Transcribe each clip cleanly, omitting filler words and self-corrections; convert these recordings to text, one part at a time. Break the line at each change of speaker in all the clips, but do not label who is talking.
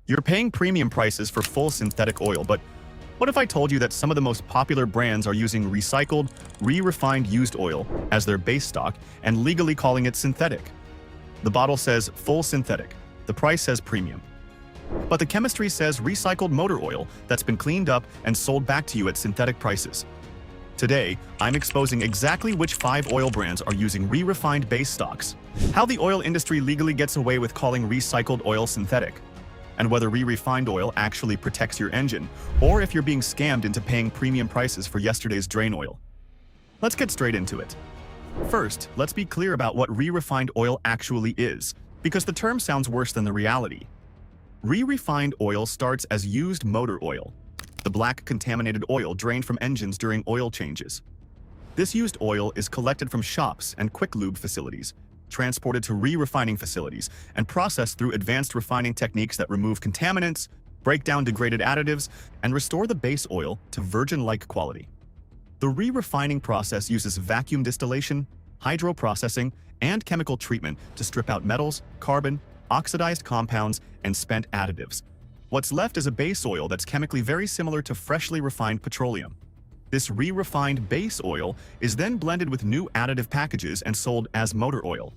You're paying premium prices for full synthetic oil, but what if I told you that some of the most popular brands are using recycled, re-refined used oil as their base stock and legally calling it synthetic? The bottle says full synthetic, the price says premium. But the chemistry says recycled motor oil that's been cleaned up and sold back to you at synthetic prices. Today, I'm exposing exactly which 5 oil brands are using re-refined base stocks, how the oil industry legally gets away with calling recycled oil synthetic, and whether re-refined oil actually protects your engine, or if you're being scammed into paying premium prices for yesterday's drain oil. Let's get straight into it. First, let's be clear about what re-refined oil actually is, because the term sounds worse than the reality. Re-refined oil starts as used motor oil, the black contaminated oil drained from engines during oil changes. This used oil is collected from shops and quick lube facilities, transported to re-refining facilities, and processed through advanced refining techniques that remove contaminants, break down degraded additives, and restore the base oil to virgin-like quality. The re-refining process uses vacuum distillation, hydroprocessing, and chemical treatment to strip out metals, carbon, oxidized compounds, and spent additives. What's left is a base oil that's chemically very similar to freshly refined petroleum. This re-refined base oil is then blended with new additive packages and sold as motor oil.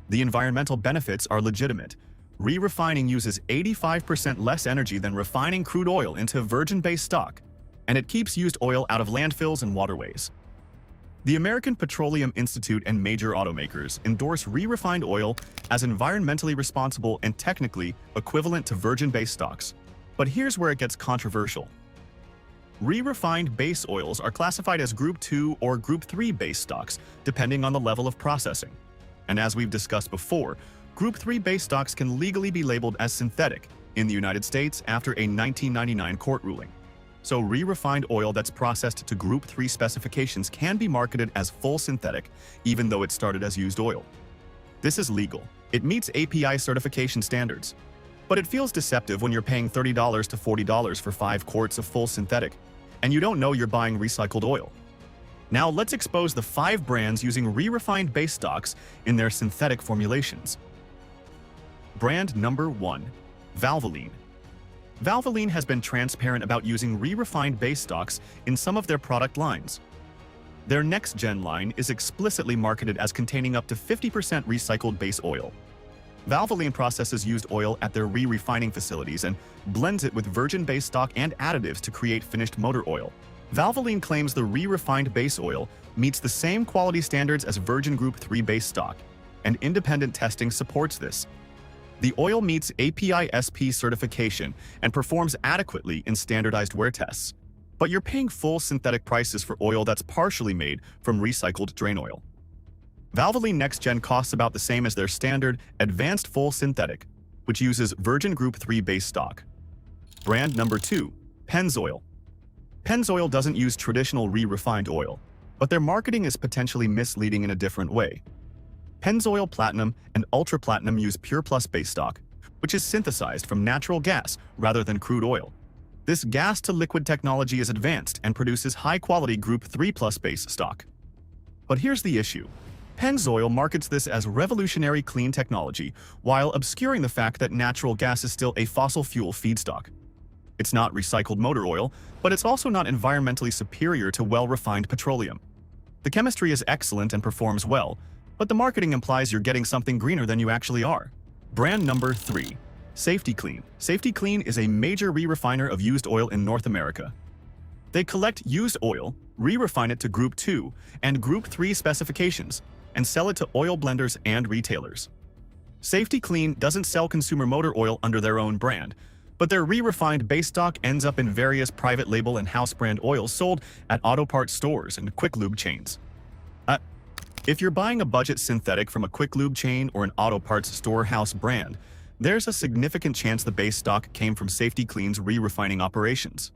The environmental benefits are legitimate. Re-refining uses 85% less energy than refining crude oil into virgin base stock, and it keeps used oil out of landfills and waterways. The American Petroleum Institute and major automakers endorse re-refined oil as environmentally responsible and technically equivalent to virgin base stocks. But here's where it gets controversial. Re-refined base oils are classified as Group 2 or Group 3 base stocks, depending on the level of processing. And as we've discussed before, Group 3 base stocks can legally be labeled as synthetic in the United States after a 1999 court ruling. So re-refined oil that's processed to Group 3 specifications can be marketed as full synthetic, even though it started as used oil. This is legal. It meets API certification standards. But it feels deceptive when you're paying $30 to $40 for 5 quarts of full synthetic, and you don't know you're buying recycled oil. Now let's expose the 5 brands using re-refined base stocks in their synthetic formulations. Brand number 1. Valvoline. Valvoline has been transparent about using re-refined base stocks in some of their product lines. Their NextGen line is explicitly marketed as containing up to 50% recycled base oil. Valvoline processes used oil at their re-refining facilities and blends it with virgin base stock and additives to create finished motor oil. Valvoline claims the re-refined base oil meets the same quality standards as virgin Group 3 base stock, and independent testing supports this. The oil meets API SP certification and performs adequately in standardized wear tests. But you're paying full synthetic prices for oil that's partially made from recycled drain oil. Valvoline NextGen costs about the same as their standard advanced full synthetic, which uses virgin Group 3 base stock. Brand number 2. Pennzoil. Pennzoil doesn't use traditional re-refined oil, but their marketing is potentially misleading in a different way. Pennzoil Platinum and Ultra Platinum use Pure Plus base stock, which is synthesized from natural gas rather than crude oil. This gas-to-liquid technology is advanced and produces high-quality Group 3 Plus base stock. But here's the issue. Pennzoil markets this as revolutionary clean technology while obscuring the fact that natural gas is still a fossil fuel feedstock. It's not recycled motor oil, but it's also not environmentally superior to well-refined petroleum. The chemistry is excellent and performs well, but the marketing implies you're getting something greener than you actually are. Brand number 3. SafetyClean. SafetyClean is a major re-refiner of used oil in North America. They collect used oil, re-refine it to Group 2 and Group 3 specifications, and sell it to oil blenders and retailers. SafetyClean doesn't sell consumer motor oil under their own brand, but their re-refined base stock ends up in various private label and house brand oils sold at auto parts stores and quick lube chains. If you're buying a budget synthetic from a quick lube chain or an auto parts store house brand, there's a significant chance the base stock came from SafetyClean's re-refining operations.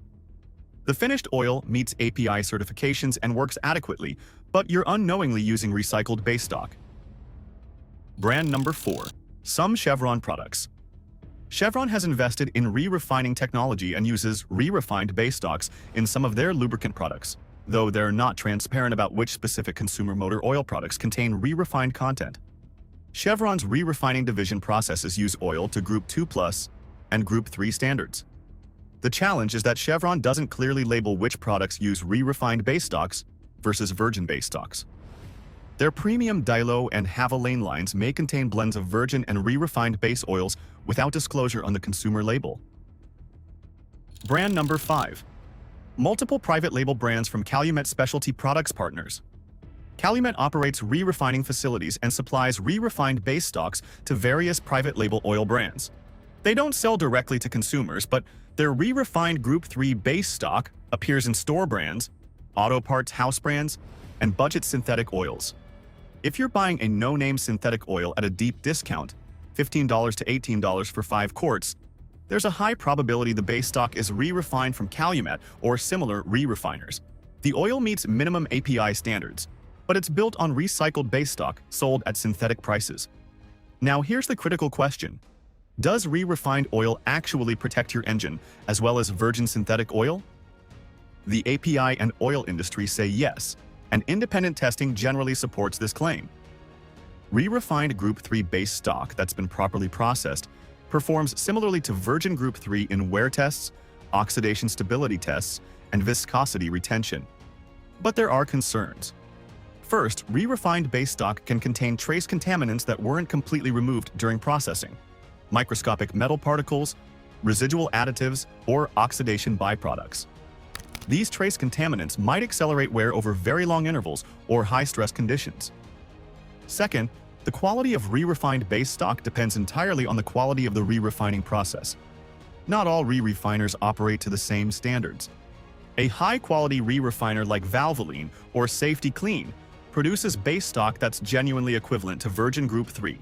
The finished oil meets API certifications and works adequately, but you're unknowingly using recycled base stock. Brand number 4. Some Chevron products. Chevron has invested in re-refining technology and uses re-refined base stocks in some of their lubricant products, though they're not transparent about which specific consumer motor oil products contain re-refined content. Chevron's re-refining division processes used oil to Group 2+, and Group 3 standards. The challenge is that Chevron doesn't clearly label which products use re-refined base stocks versus virgin base stocks. Their premium Dilo and Valvoline lines may contain blends of virgin and re-refined base oils without disclosure on the consumer label. Brand number 5. Multiple private label brands from Calumet Specialty Products Partners. Calumet operates re-refining facilities and supplies re-refined base stocks to various private label oil brands. They don't sell directly to consumers, but their re-refined Group 3 base stock appears in store brands, auto parts house brands, and budget synthetic oils. If you're buying a no-name synthetic oil at a deep discount, $15 to $18 for 5 quarts, there's a high probability the base stock is re-refined from Calumet or similar re-refiners. The oil meets minimum API standards, but it's built on recycled base stock sold at synthetic prices. Now here's the critical question. Does re-refined oil actually protect your engine as well as virgin synthetic oil? The API and oil industry say yes, and independent testing generally supports this claim. Re-refined Group 3 base stock that's been properly processed performs similarly to virgin Group 3 in wear tests, oxidation stability tests, and viscosity retention. But there are concerns. First, re-refined base stock can contain trace contaminants that weren't completely removed during processing, microscopic metal particles, residual additives, or oxidation byproducts. These trace contaminants might accelerate wear over very long intervals or high-stress conditions. Second, the quality of re-refined base stock depends entirely on the quality of the re-refining process. Not all re-refiners operate to the same standards. A high-quality re-refiner like Valvoline or Safety Clean produces base stock that's genuinely equivalent to virgin Group 3.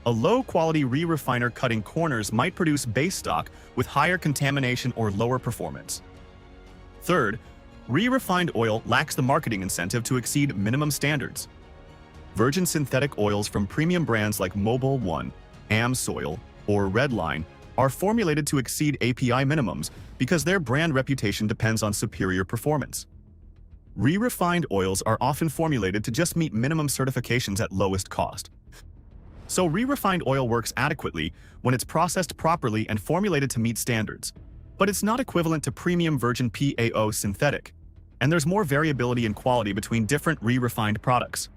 A low-quality re-refiner cutting corners might produce base stock with higher contamination or lower performance. Third, re-refined oil lacks the marketing incentive to exceed minimum standards. Virgin synthetic oils from premium brands like Mobil, Pennzoil, or Redline are formulated to exceed API minimums because their brand reputation depends on superior performance. Re-refined oils are often formulated to just meet minimum certifications at lowest cost. So re-refined oil works adequately when it's processed properly and formulated to meet standards. But it's not equivalent to premium virgin PAO synthetic, and there's more variability in quality between different re-refined products.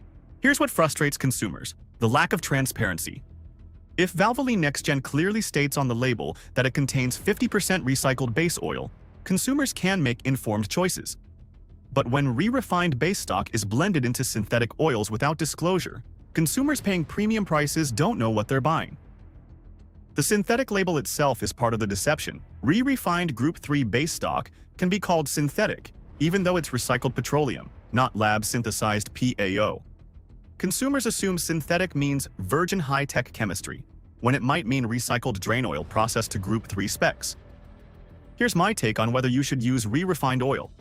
Here's what frustrates consumers: the lack of transparency. If Valvoline NextGen clearly states on the label that it contains 50% recycled base oil, consumers can make informed choices. But when re-refined base stock is blended into synthetic oils without disclosure, consumers paying premium prices don't know what they're buying. The synthetic label itself is part of the deception. Re-refined Group 3 base stock can be called synthetic, even though it's recycled petroleum, not lab-synthesized PAO. Consumers assume synthetic means virgin high-tech chemistry, when it might mean recycled drain oil processed to Group 3 specs. Here's my take on whether you should use re-refined oil.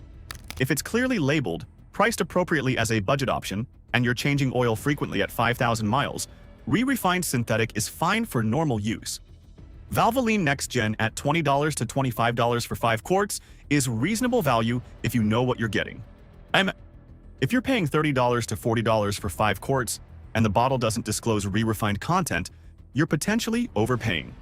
If it's clearly labeled, priced appropriately as a budget option, and you're changing oil frequently at 5,000 miles, re-refined synthetic is fine for normal use. Valvoline NextGen at $20 to $25 for 5 quarts is reasonable value if you know what you're getting. If you're paying $30 to $40 for 5 quarts and the bottle doesn't disclose re-refined content, you're potentially overpaying.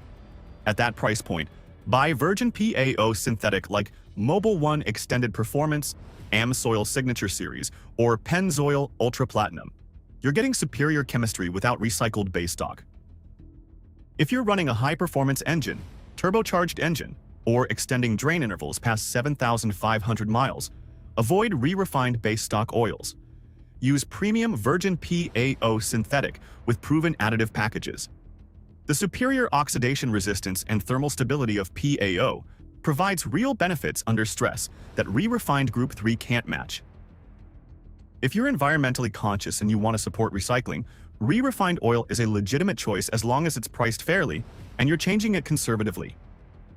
At that price point, buy virgin PAO synthetic like Mobil Extended Performance, Pennzoil Signature Series, or Pennzoil Ultra Platinum. You're getting superior chemistry without recycled base stock. If you're running a high-performance engine, turbocharged engine, or extending drain intervals past 7,500 miles, avoid re-refined base stock oils. Use premium virgin PAO synthetic with proven additive packages. The superior oxidation resistance and thermal stability of PAO provides real benefits under stress that re-refined Group 3 can't match. If you're environmentally conscious and you want to support recycling, re-refined oil is a legitimate choice as long as it's priced fairly and you're changing it conservatively.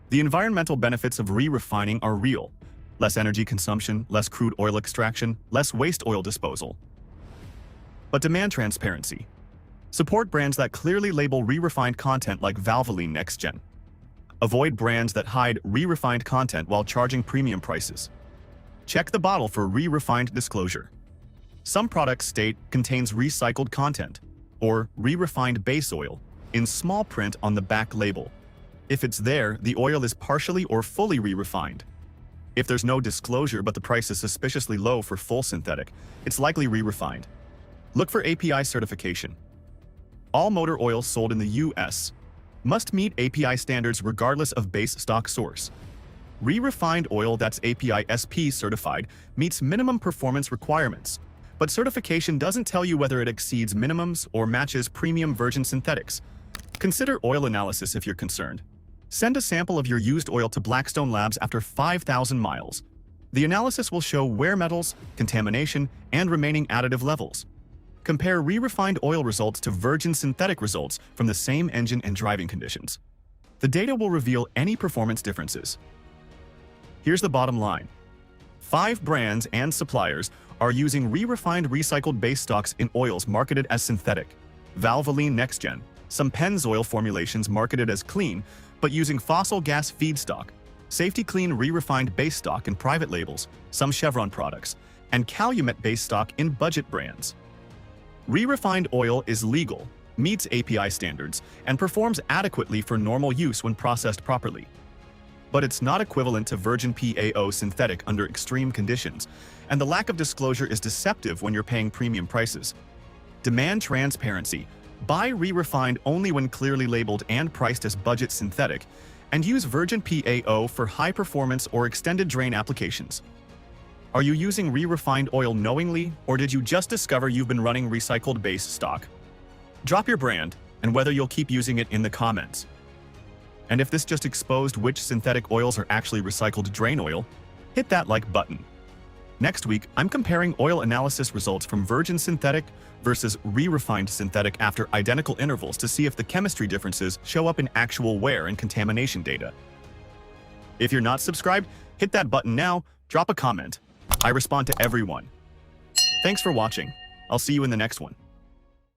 The environmental benefits of re-refining are real: less energy consumption, less crude oil extraction, less waste oil disposal. But demand transparency. Support brands that clearly label re-refined content like Valvoline NextGen. Avoid brands that hide re-refined content while charging premium prices. Check the bottle for re-refined disclosure. Some products state contains recycled content or re-refined base oil in small print on the back label. If it's there, the oil is partially or fully re-refined. If there's no disclosure but the price is suspiciously low for full synthetic, it's likely re-refined. Look for API certification. All motor oils sold in the US must meet API standards regardless of base stock source. Re-refined oil that's API SP certified meets minimum performance requirements, but certification doesn't tell you whether it exceeds minimums or matches premium virgin synthetics. Consider oil analysis if you're concerned. Send a sample of your used oil to Blackstone Labs after 5,000 miles. The analysis will show wear metals, contamination, and remaining additive levels. Compare re-refined oil results to virgin synthetic results from the same engine and driving conditions. The data will reveal any performance differences. Here's the bottom line. 5 brands and suppliers are using re-refined recycled base stocks in oils marketed as synthetic. Valvoline NextGen, some Pennzoil formulations marketed as clean, but using fossil gas feedstock, Safety Clean re-refined base stock in private labels, some Chevron products, and Calumet base stock in budget brands. Re-refined oil is legal, meets API standards, and performs adequately for normal use when processed properly. But it's not equivalent to virgin PAO synthetic under extreme conditions, and the lack of disclosure is deceptive when you're paying premium prices. Demand transparency. Buy re-refined only when clearly labeled and priced as budget synthetic, and use virgin PAO for high-performance or extended drain applications. Are you using re-refined oil knowingly, or did you just discover you've been running recycled base stock? Drop your brand, and whether you'll keep using it in the comments. And if this just exposed which synthetic oils are actually recycled drain oil, hit that like button. Next week, I'm comparing oil analysis results from virgin synthetic versus re-refined synthetic after identical intervals to see if the chemistry differences show up in actual wear and contamination data. If you're not subscribed, hit that button now, drop a comment. I respond to everyone. Thanks for watching. I'll see you in the next one.